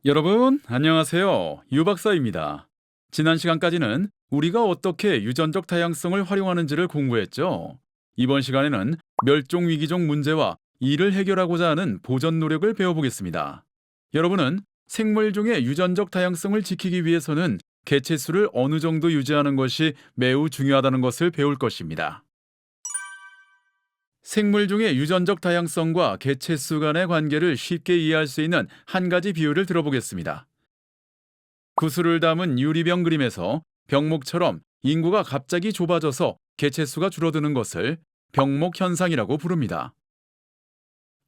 여러분, 안녕하세요. 유 박사입니다. 지난 시간까지는 우리가 어떻게 유전적 다양성을 활용하는지를 공부했죠. 이번 시간에는 멸종위기종 문제와 이를 해결하고자 하는 보전 노력을 배워보겠습니다. 여러분은 생물종의 유전적 다양성을 지키기 위해서는 개체수를 어느 정도 유지하는 것이 매우 중요하다는 것을 배울 것입니다. 생물종의 유전적 다양성과 개체수 간의 관계를 쉽게 이해할 수 있는 한 가지 비유를 들어보겠습니다. 구슬을 담은 유리병 그림에서 병목처럼 인구가 갑자기 좁아져서 개체수가 줄어드는 것을 병목 현상이라고 부릅니다.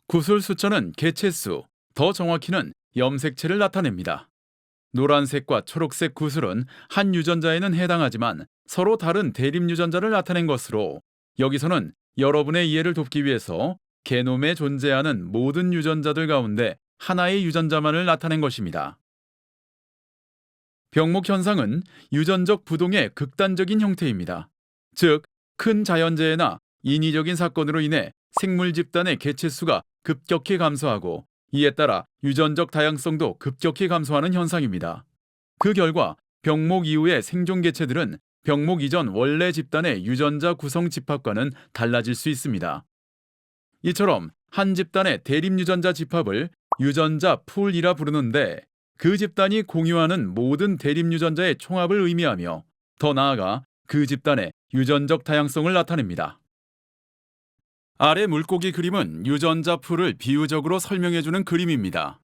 구슬 숫자는 개체수, 더 정확히는 염색체를 나타냅니다. 노란색과 초록색 구슬은 한 유전자에는 해당하지만 서로 다른 대립 유전자를 나타낸 것으로, 여기서는 여러분의 이해를 돕기 위해서 게놈에 존재하는 모든 유전자들 가운데 하나의 유전자만을 나타낸 것입니다. 병목 현상은 유전적 부동의 극단적인 형태입니다. 즉, 큰 자연재해나 인위적인 사건으로 인해 생물 집단의 개체수가 급격히 감소하고, 이에 따라 유전적 다양성도 급격히 감소하는 현상입니다. 그 결과 병목 이후의 생존 개체들은 병목 이전 원래 집단의 유전자 구성 집합과는 달라질 수 있습니다. 이처럼 한 집단의 대립 유전자 집합을 유전자 풀이라 부르는데, 그 집단이 공유하는 모든 대립 유전자의 총합을 의미하며, 더 나아가 그 집단의 유전적 다양성을 나타냅니다. 아래 물고기 그림은 유전자 풀을 비유적으로 설명해주는 그림입니다.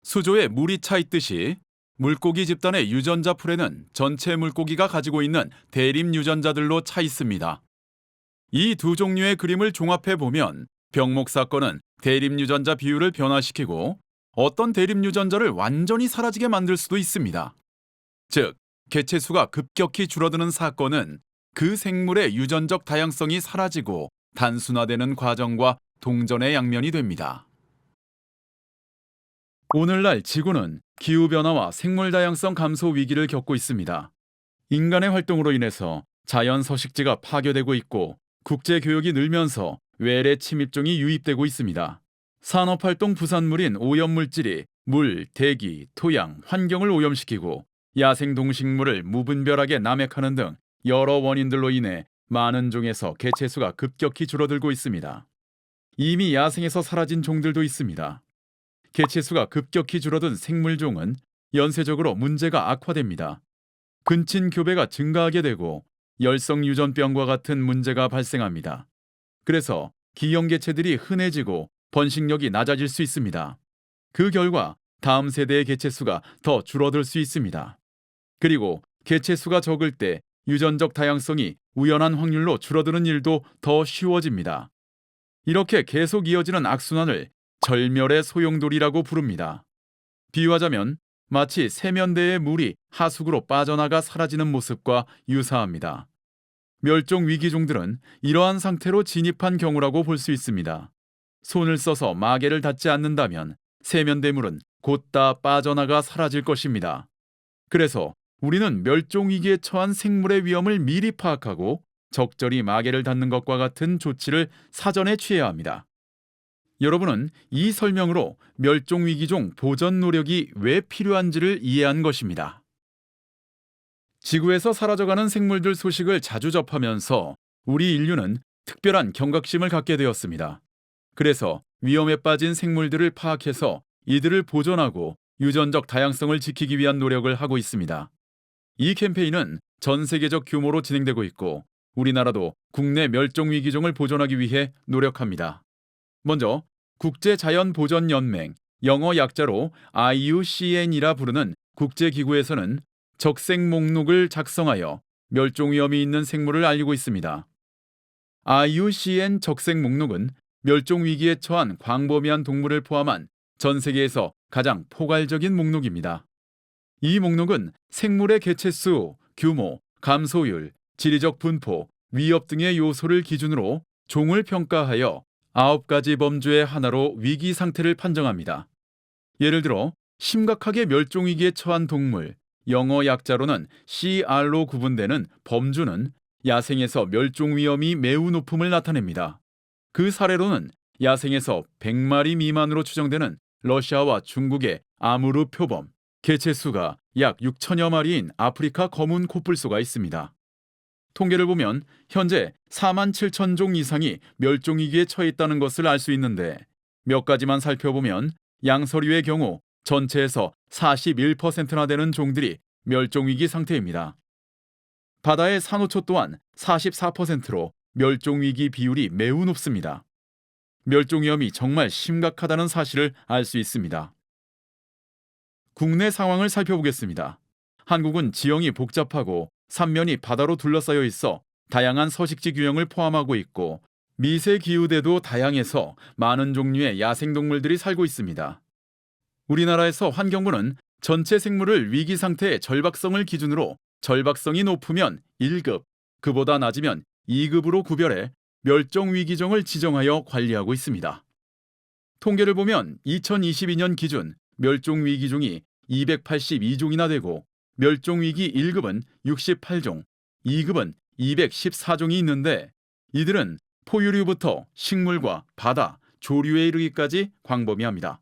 수조에 물이 차 있듯이 물고기 집단의 유전자 풀에는 전체 물고기가 가지고 있는 대립 유전자들로 차 있습니다. 이 두 종류의 그림을 종합해 보면 병목 사건은 대립 유전자 비율을 변화시키고 어떤 대립 유전자를 완전히 사라지게 만들 수도 있습니다. 즉, 개체수가 급격히 줄어드는 사건은 그 생물의 유전적 다양성이 사라지고 단순화되는 과정과 동전의 양면이 됩니다. 오늘날 지구는 기후변화와 생물 다양성 감소 위기를 겪고 있습니다. 인간의 활동으로 인해서 자연 서식지가 파괴되고 있고, 국제 교역이 늘면서 외래 침입종이 유입되고 있습니다. 산업활동 부산물인 오염물질이 물, 대기, 토양, 환경을 오염시키고 야생 동식물을 무분별하게 남획하는 등 여러 원인들로 인해 많은 종에서 개체수가 급격히 줄어들고 있습니다. 이미 야생에서 사라진 종들도 있습니다. 개체수가 급격히 줄어든 생물종은 연쇄적으로 문제가 악화됩니다. 근친 교배가 증가하게 되고 열성 유전병과 같은 문제가 발생합니다. 그래서 기형 개체들이 흔해지고 번식력이 낮아질 수 있습니다. 그 결과 다음 세대의 개체수가 더 줄어들 수 있습니다. 그리고 개체수가 적을 때 유전적 다양성이 우연한 확률로 줄어드는 일도 더 쉬워집니다. 이렇게 계속 이어지는 악순환을 절멸의 소용돌이라고 부릅니다. 비유하자면 마치 세면대의 물이 하수구로 빠져나가 사라지는 모습과 유사합니다. 멸종 위기종들은 이러한 상태로 진입한 경우라고 볼 수 있습니다. 손을 써서 마개를 닫지 않는다면 세면대물은 곧다 빠져나가 사라질 것입니다. 그래서 우리는 멸종 위기에 처한 생물의 위험을 미리 파악하고 적절히 마개를 닫는 것과 같은 조치를 사전에 취해야 합니다. 여러분은 이 설명으로 멸종위기종 보전 노력이 왜 필요한지를 이해한 것입니다. 지구에서 사라져가는 생물들 소식을 자주 접하면서 우리 인류는 특별한 경각심을 갖게 되었습니다. 그래서 위험에 빠진 생물들을 파악해서 이들을 보존하고 유전적 다양성을 지키기 위한 노력을 하고 있습니다. 이 캠페인은 전 세계적 규모로 진행되고 있고, 우리나라도 국내 멸종위기종을 보존하기 위해 노력합니다. 먼저 국제자연보전연맹, 영어 약자로 IUCN이라 부르는 국제기구에서는 적색 목록을 작성하여 멸종 위험이 있는 생물을 알리고 있습니다. IUCN 적색 목록은 멸종 위기에 처한 광범위한 동물을 포함한 전 세계에서 가장 포괄적인 목록입니다. 이 목록은 생물의 개체수, 규모, 감소율, 지리적 분포, 위협 등의 요소를 기준으로 종을 평가하여 9가지 범주의 하나로 위기 상태를 판정합니다. 예를 들어 심각하게 멸종위기에 처한 동물, 영어 약자로는 CR로 구분되는 범주는 야생에서 멸종 위험이 매우 높음을 나타냅니다. 그 사례로는 야생에서 100마리 미만으로 추정되는 러시아와 중국의 아무르 표범, 개체수가 약 6천여 마리인 아프리카 검은 코뿔소가 있습니다. 통계를 보면 현재 4만 7천 종 이상이 멸종위기에 처해 있다는 것을 알 수 있는데 몇 가지만 살펴보면 양서류의 경우 전체에서 41%나 되는 종들이 멸종위기 상태입니다. 바다의 산호초 또한 44%로 멸종위기 비율이 매우 높습니다. 멸종 위험이 정말 심각하다는 사실을 알 수 있습니다. 국내 상황을 살펴보겠습니다. 한국은 지형이 복잡하고 삼면이 바다로 둘러싸여 있어 다양한 서식지 균형을 포함하고 있고 미세 기후대도 다양해서 많은 종류의 야생동물들이 살고 있습니다. 우리나라에서 환경부는 전체 생물을 위기 상태의 절박성을 기준으로 절박성이 높으면 1급, 그보다 낮으면 2급으로 구별해 멸종위기종을 지정하여 관리하고 있습니다. 통계를 보면 2022년 기준 멸종위기종이 282종이나 되고 멸종위기 1급은 68종, 2급은 214종이 있는데 이들은 포유류부터 식물과 바다, 조류에 이르기까지 광범위합니다.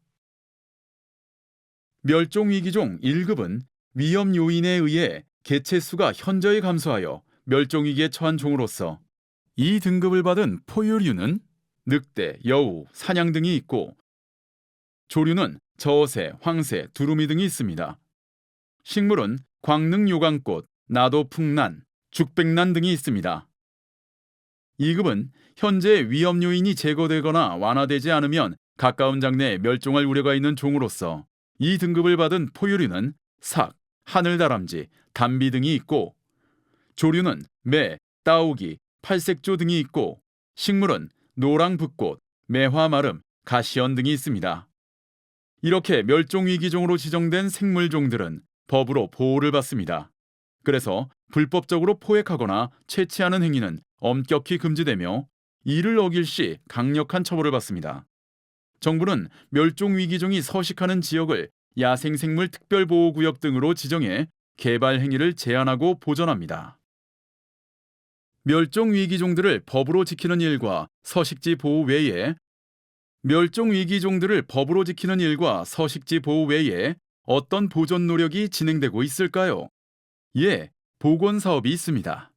멸종위기종 1급은 위험 요인에 의해 개체수가 현저히 감소하여 멸종위기에 처한 종으로서 이 등급을 받은 포유류는 늑대, 여우, 사냥 등이 있고 조류는 저새, 황새, 두루미 등이 있습니다. 식물은 광릉 요강꽃, 나도 풍란, 죽백란 등이 있습니다. 2급은 현재 위험 요인이 제거되거나 완화되지 않으면 가까운 장래에 멸종할 우려가 있는 종으로서 이 등급을 받은 포유류는 삭, 하늘다람쥐, 담비 등이 있고 조류는 매, 따오기, 팔색조 등이 있고 식물은 노랑붓꽃, 매화마름, 가시연 등이 있습니다. 이렇게 멸종위기종으로 지정된 생물종들은 법으로 보호를 받습니다. 그래서 불법적으로 포획하거나 채취하는 행위는 엄격히 금지되며 이를 어길 시 강력한 처벌을 받습니다. 정부는 멸종위기종이 서식하는 지역을 야생생물 특별보호구역 등으로 지정해 개발 행위를 제한하고 보전합니다. 멸종위기종들을 법으로 지키는 일과 서식지 보호 외에 어떤 보존 노력이 진행되고 있을까요? 예, 복원 사업이 있습니다.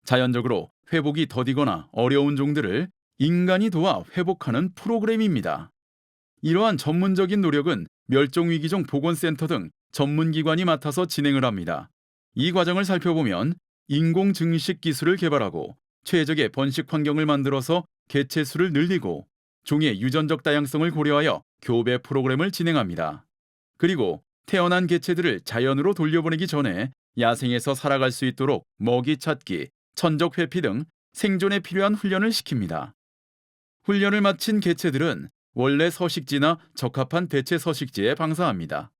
자연적으로 회복이 더디거나 어려운 종들을 인간이 도와 회복하는 프로그램입니다. 이러한 전문적인 노력은 멸종위기종 복원센터 등 전문기관이 맡아서 진행을 합니다. 이 과정을 살펴보면 인공증식 기술을 개발하고 최적의 번식 환경을 만들어서 개체수를 늘리고 종의 유전적 다양성을 고려하여 교배 프로그램을 진행합니다. 그리고 태어난 개체들을 자연으로 돌려보내기 전에 야생에서 살아갈 수 있도록 먹이 찾기, 천적 회피 등 생존에 필요한 훈련을 시킵니다. 훈련을 마친 개체들은 원래 서식지나 적합한 대체 서식지에 방사합니다.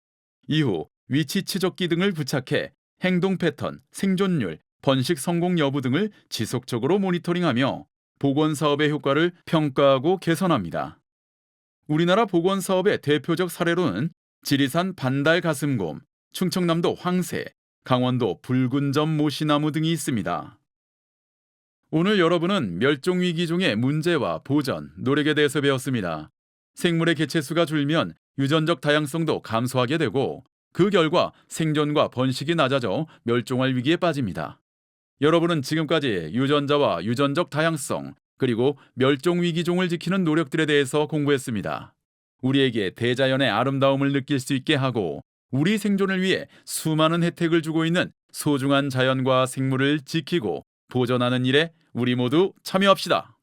이후 위치 추적기 등을 부착해 행동 패턴, 생존율, 번식 성공 여부 등을 지속적으로 모니터링하며 복원 사업의 효과를 평가하고 개선합니다. 우리나라 복원 사업의 대표적 사례로는 지리산 반달 가슴곰, 충청남도 황새, 강원도 붉은점 모시나무 등이 있습니다. 오늘 여러분은 멸종위기종의 문제와 보전, 노력에 대해서 배웠습니다. 생물의 개체수가 줄면 유전적 다양성도 감소하게 되고 그 결과 생존과 번식이 낮아져 멸종할 위기에 빠집니다. 여러분은 지금까지 유전자와 유전적 다양성 그리고 멸종위기종을 지키는 노력들에 대해서 공부했습니다. 우리에게 대자연의 아름다움을 느낄 수 있게 하고 우리 생존을 위해 수많은 혜택을 주고 있는 소중한 자연과 생물을 지키고 보존하는 일에 우리 모두 참여합시다.